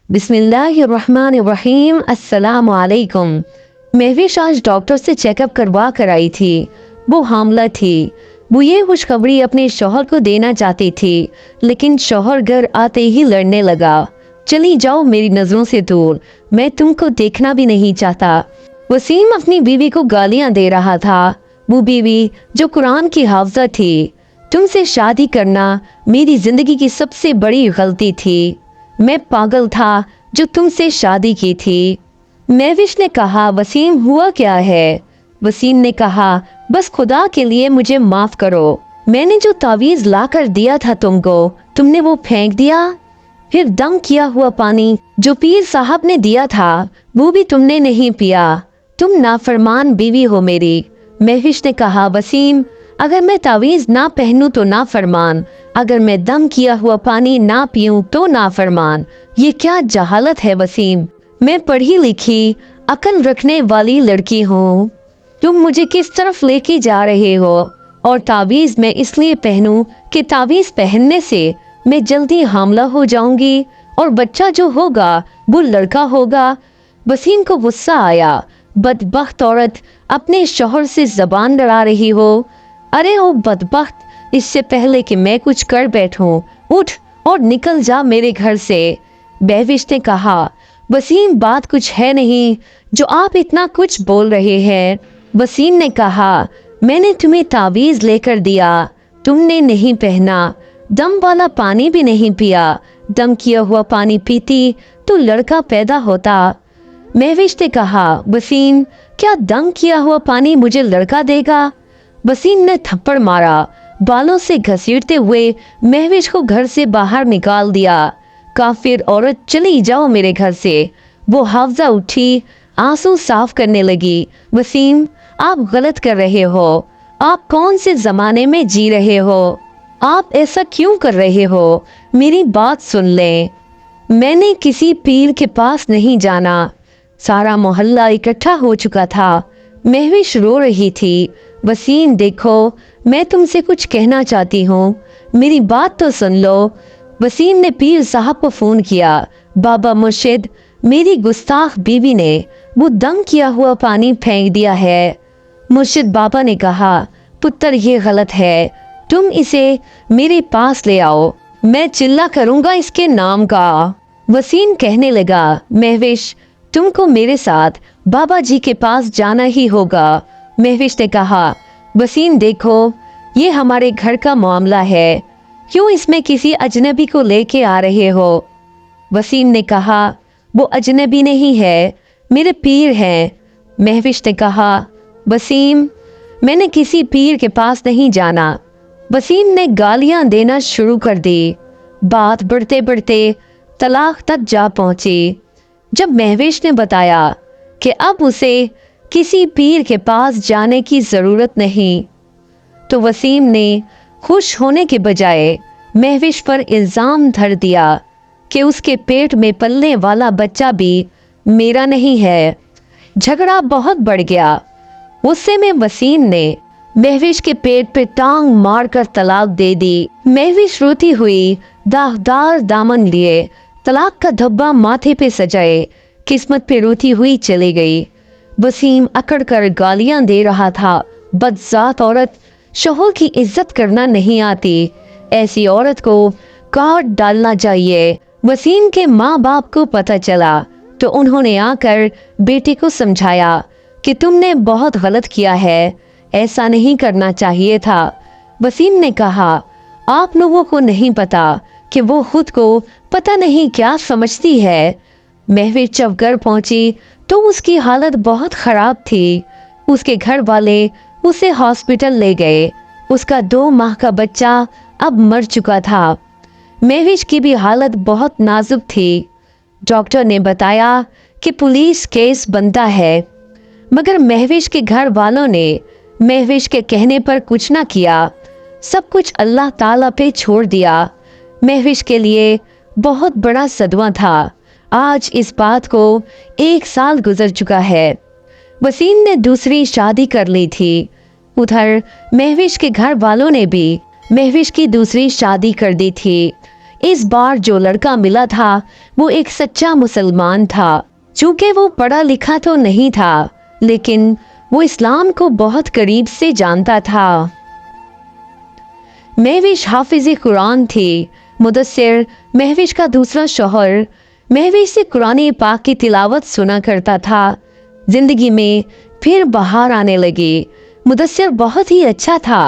बिस्मिल्लाहिर्रहमानिर्रहीम। अस्सलाम वालेकुम। महविश आज डॉक्टर से चेकअप करवा कर आई थी। वो हामला थी। वो ये खुशखबरी अपने शौहर को देना चाहती थी, लेकिन शौहर घर आते ही लड़ने लगा। चली जाओ मेरी नजरों से दूर, मैं तुमको देखना भी नहीं चाहता। वसीम अपनी बीवी को गालियां दे रहा था। वो बीवी जो कुरान की हाफजा थी। तुमसे शादी करना मेरी जिंदगी की सबसे बड़ी गलती थी। मैं पागल था जो तुमसे शादी की थी। महविश ने कहा, वसीम हुआ क्या है? वसीम ने कहा, बस खुदा के लिए मुझे माफ करो। मैंने जो तावीज ला कर दिया था तुमको, तुमने वो फेंक दिया। फिर दम किया हुआ पानी जो पीर साहब ने दिया था, वो भी तुमने नहीं पिया। तुम नाफरमान बीवी हो मेरी। महविश ने कहा, वसीम अगर मैं तावीज ना पहनूं तो ना फरमान, अगर मैं दम किया हुआ पानी ना पीऊं तो ना फरमान। ये क्या जहालत है वसीम। मैं पढ़ी लिखी अकल रखने वाली लड़की हूँ। तुम मुझे किस तरफ लेके जा रहे हो? और तावीज मैं इसलिए पहनूं कि तावीज पहनने से मैं जल्दी हामला हो जाऊंगी और बच्चा जो होगा वो लड़का होगा। वसीम को गुस्सा आया। बदबख्त औरत, अपने शौहर से जबान लड़ा रही हो। अरे ओ बदबख्त, इससे पहले कि मैं कुछ कर बैठूं, उठ और निकल जा मेरे घर से। महविश ने कहा, वसीम बात कुछ है नहीं जो आप इतना कुछ बोल रहे हैं। वसीम ने कहा, मैंने तुम्हें तावीज लेकर दिया, तुमने नहीं पहना। दम वाला पानी भी नहीं पिया। दम किया हुआ पानी पीती तो लड़का पैदा होता। महविश ने कहा, वसीम क्या दम किया हुआ पानी मुझे लड़का देगा? वसीम ने थप्पड़ मारा। बालों से घसीटते हुए महविश को घर से बाहर निकाल दिया। काफिर औरत, चली जाओ मेरे घर से। वो हाफजा उठी, आंसू साफ करने लगी। वसीम आप गलत कर रहे हो। आप कौन से जमाने में जी रहे हो? आप ऐसा क्यों कर रहे हो? मेरी बात सुन लें। मैंने किसी पीर के पास नहीं जाना। सारा मोहल्ला इकट्ठा हो चुका था। महविश रो रही थी। वसीम देखो, मैं तुमसे कुछ कहना चाहती हूँ, मेरी बात तो सुन लो। वसीम ने पीर साहब को फोन किया। बाबा मुर्शिद, मेरी गुस्ताख बीवी ने वो दम किया हुआ पानी फेंक दिया है। मुर्शिद बाबा ने कहा, पुत्र ये गलत है, तुम इसे मेरे पास ले आओ, मैं चिल्ला करूंगा इसके नाम का। वसीम कहने लगा, महविश तुमको मेरे साथ बाबा जी के पास जाना ही होगा। महविश ने कहा, वसीम देखो ये हमारे घर का मामला है, क्यों इसमें किसी अजनबी को लेके आ रहे हो? वसीम ने कहा, वो अजनबी नहीं है, मेरे पीर हैं। महविश ने कहा, वसीम मैंने किसी पीर के पास नहीं जाना। वसीम ने गालियां देना शुरू कर दी। बात बढ़ते बढ़ते तलाक तक जा पहुंची। जब महविश ने बताया कि अब उसे किसी पीर के पास जाने की जरूरत नहीं, तो वसीम ने खुश होने के बजाय महविश पर इल्जाम धर दिया कि उसके पेट में पलने वाला बच्चा भी मेरा नहीं है। झगड़ा बहुत बढ़ गया। गुस्से में वसीम ने महविश के पेट पे टांग मारकर तलाक दे दी। महविश रोती हुई दागदार दामन लिए, तलाक का धब्बा माथे पे सजाए, किस्मत पे रोती हुई चली गई। वसीम अकड़ कर गालियां दे रहा था। बदजात औरत, शौहर की इज्जत करना नहीं आती, ऐसी औरत को काट डालना चाहिए। वसीम के माँ बाप को पता चला तो उन्होंने आकर बेटे को समझाया कि तुमने बहुत गलत किया है, ऐसा नहीं करना चाहिए था। वसीम ने कहा, आप लोगों को नहीं पता कि वो खुद को पता नहीं क्या समझती है। महविश जब घर पहुंची तो उसकी हालत बहुत खराब थी। उसके घर वाले उसे हॉस्पिटल ले गए। उसका 2 माह का बच्चा अब मर चुका था। महविश की भी हालत बहुत नाजुक थी। डॉक्टर ने बताया कि पुलिस केस बनता है, मगर महविश के घर वालों ने महविश के कहने पर कुछ ना किया। सब कुछ अल्लाह ताला पे छोड़ दिया। महविश के लिए बहुत बड़ा सदमा था। आज इस बात को 1 साल गुजर चुका है। वसीम ने दूसरी शादी कर ली थी। उधर महविश के घर वालों ने भी महविश की दूसरी शादी कर दी थी। इस बार जो लड़का मिला था वो एक सच्चा मुसलमान था। चूंकि वो पढ़ा लिखा तो नहीं था, लेकिन वो इस्लाम को बहुत करीब से जानता था। महविश हाफिज कुरान थी। मुदस्सिर महविश का दूसरा शौहर महविश से कुरान पाक की तिलावत सुना करता था। जिंदगी में फिर बहार आने लगी। मुदस्सिर बहुत ही अच्छा था।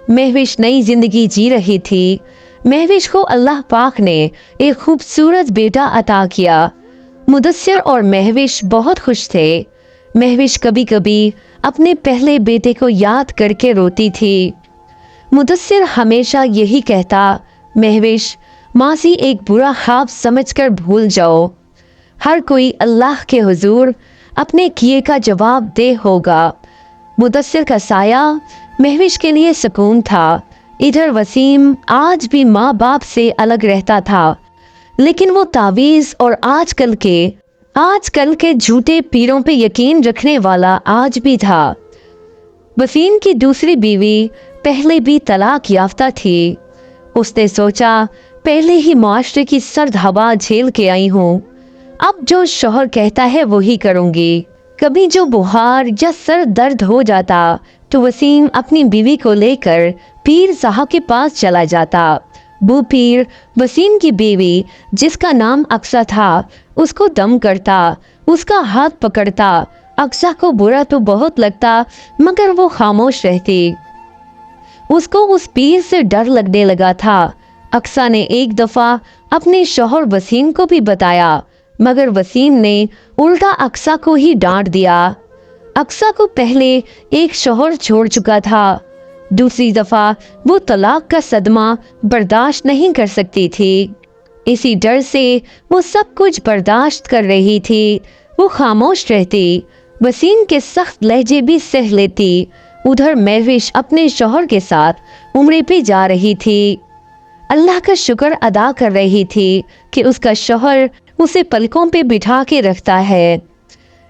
महविश नई जिंदगी जी रही थी। महविश को अल्लाह पाक ने एक खूबसूरत बेटा अता किया। मुदस्सिर और महविश बहुत खुश थे। महविश कभी कभी अपने पहले बेटे को याद करके रोती थी। मुदस्सिर हमेशा यही कहता, महविश, मासी एक बुरा ख्वाब समझकर भूल जाओ। हर कोई अल्लाह के हुजूर अपने किए का जवाब दे होगा। मुदस्सिर का साया महविश के लिए सुकून था। इधर वसीम आज भी माँ बाप से अलग रहता था, लेकिन वो तावीज़ और आजकल के झूठे पीरों पे यकीन रखने वाला आज भी था। वसीम की दूसरी बीवी पहले भी तलाक याफ्ता थी। उसने सोचा, पहले ही माशरे की सर्द हवा झेल के आई हूँ, अब जो शौहर कहता है वही करूँगी। कभी जो बुखार या सर दर्द हो जाता तो वसीम अपनी बीवी को लेकर पीर साहब के पास चला जाता। वो पीर वसीम की बीवी, जिसका नाम अक्सा था, उसको दम करता, उसका हाथ पकड़ता। अक्सा को बुरा तो बहुत लगता, मगर वो खामोश रहती। उसको उस पीर से डर लगने लगा था। अक्सा ने एक दफा अपने शौहर वसीम को भी बताया, मगर वसीम ने उल्टा अक्सा को ही डांट दिया। अक्सा को पहले एक शौहर छोड़ चुका था। दूसरी दफा वो तलाक का सदमा बर्दाश्त नहीं कर सकती थी। इसी डर से वो सब कुछ बर्दाश्त कर रही थी। वो खामोश रहती, वसीम के सख्त लहजे भी सह लेती। उधर महविश अपने शौहर के साथ उम्रे पे जा रही थी। अल्लाह का शुक्र अदा कर रही थी कि उसका शौहर उसे पलकों पे बिठा के रखता है।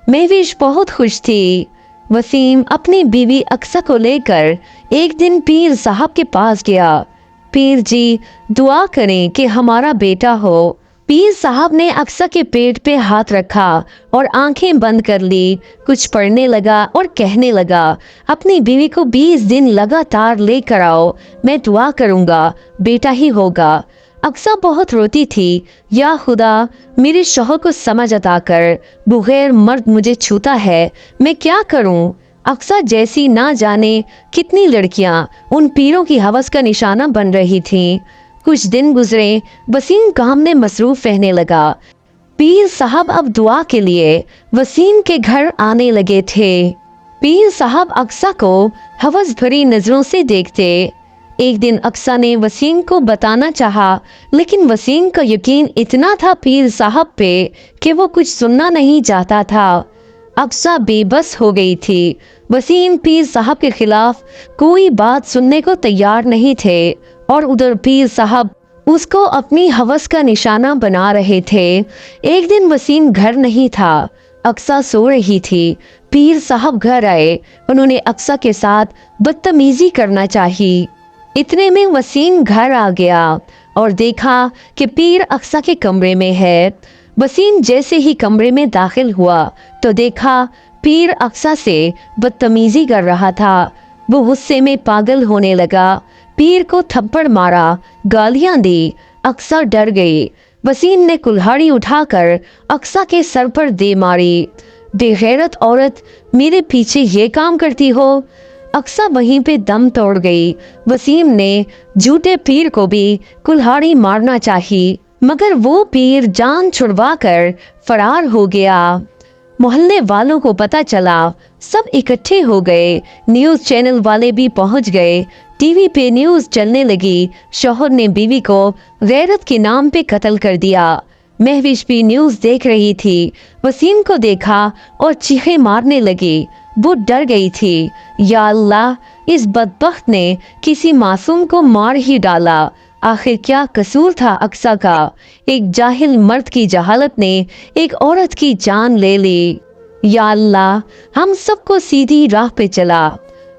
महविश बहुत खुश थी। वसीम अपनी बीवी अक्सा को लेकर एक दिन पीर साहब के पास गया। पीर जी, दुआ करें कि हमारा बेटा हो। पीर साहब ने अक्सा के पेट पे हाथ रखा और आंखें बंद कर ली। कुछ पढ़ने लगा और कहने लगा, अपनी बीवी को 20 दिन लगातार लेकर आओ, मैं दुआ करूँगा, बेटा ही होगा। अक्सा बहुत रोती थी, या खुदा, मेरे शौहर को समझ अता कर, बगैर मर्द मुझे छूता है, मैं क्या करूं? अक्सा जैसी ना जाने कितनी लड़कियां उन पीरों की हवस का निशाना बन रही थीं। कुछ दिन गुजरे, वसीम काम में मसरूफ रहने लगा। पीर साहब अब दुआ के लिए वसीम के घर आने लगे थे। पीर साहब अक्सा को हवस भरी नजरों से देखते। एक दिन अक्सा ने वसीम को बताना चाहा, लेकिन वसीम का यकीन इतना था पीर साहब पे कि वो कुछ सुनना नहीं चाहता था। अक्सा बेबस हो गई थी। वसीम पीर साहब के खिलाफ कोई बात सुनने को तैयार नहीं थे, और उधर पीर साहब उसको अपनी हवस का निशाना बना रहे थे। एक दिन वसीम घर नहीं था। अक्सा सो रही थी। पीर साहब घर आए। उन्होंने अक्सा के साथ बदतमीजी करना चाही। इतने में वसीम घर आ गया और देखा कि पीर अक्सा के कमरे में है। वसीम जैसे ही कमरे में दाखिल हुआ तो देखा पीर अक्सा से बदतमीजी कर रहा था। वो गुस्से में पागल होने लगा। पीर को थप्पड़ मारा, गालियां दी। अक्सा डर गई। वसीम ने कुल्हाड़ी उठाकर अक्सा के सर पर दे मारी। बेगैरत औरत, मेरे पीछे ये काम करती हो? अक्सा वहीं पे दम तोड़ गई। वसीम ने झूठे पीर को भी कुल्हाड़ी मारना चाही, मगर वो पीर जान छुड़वा कर फरार हो गया। मोहल्ले वालों को पता चला, सब इकट्ठे हो गए। न्यूज़ चैनल वाले भी पहुंच गए। टीवी पे न्यूज़ चलने लगी, शौहर ने बीवी को गैरत के नाम पे कत्ल कर दिया। महविश भी न्यूज़ देख रही थी। वसीम को देखा और चीखें मारने लगी। वो डर गई थी। या अल्लाह, इस बदबख्त ने किसी मासूम को मार ही डाला। आखिर क्या कसूर था अक्सा का? एक जाहिल मर्द की जहालत ने एक औरत की जान ले ली। या अल्लाह, हम सबको सीधी राह पे चला।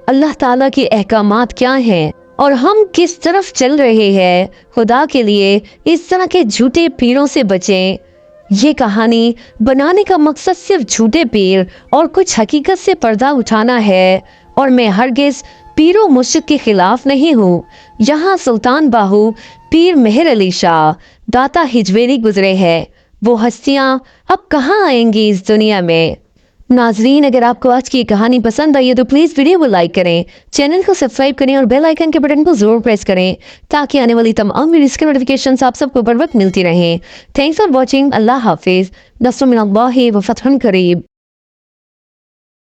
अल्लाह ताला के अहकामात क्या हैं اور ہم کس طرف چل رہے ہیں، خدا کے لیے اس طرح کے جھوٹے پیروں سے بچیں۔ یہ کہانی بنانے کا مقصد صرف جھوٹے پیر اور کچھ حقیقت سے پردہ اٹھانا ہے، اور میں ہرگز پیر و مشرک کے خلاف نہیں ہوں۔ یہاں سلطان باہو پیر مہر علی شاہ داتا ہجویری گزرے ہیں، وہ ہستیاں اب کہاں آئیں گی اس دنیا میں؟ ناظرین، اگر آپ کو آج کی کہانی پسند آئی ہے تو پلیز ویڈیو کو لائک کریں، چینل کو سبسکرائب کریں اور بیل آئیکن کے بٹن کو ضرور پریس کریں تاکہ آنے والی تمام ویڈیوز کی نوٹیفیکیشنز آپ سب کو بر وقت ملتی رہیں۔ Thanks for watching. اللہ حافظ۔ نصر من اللہ و فتح قریب۔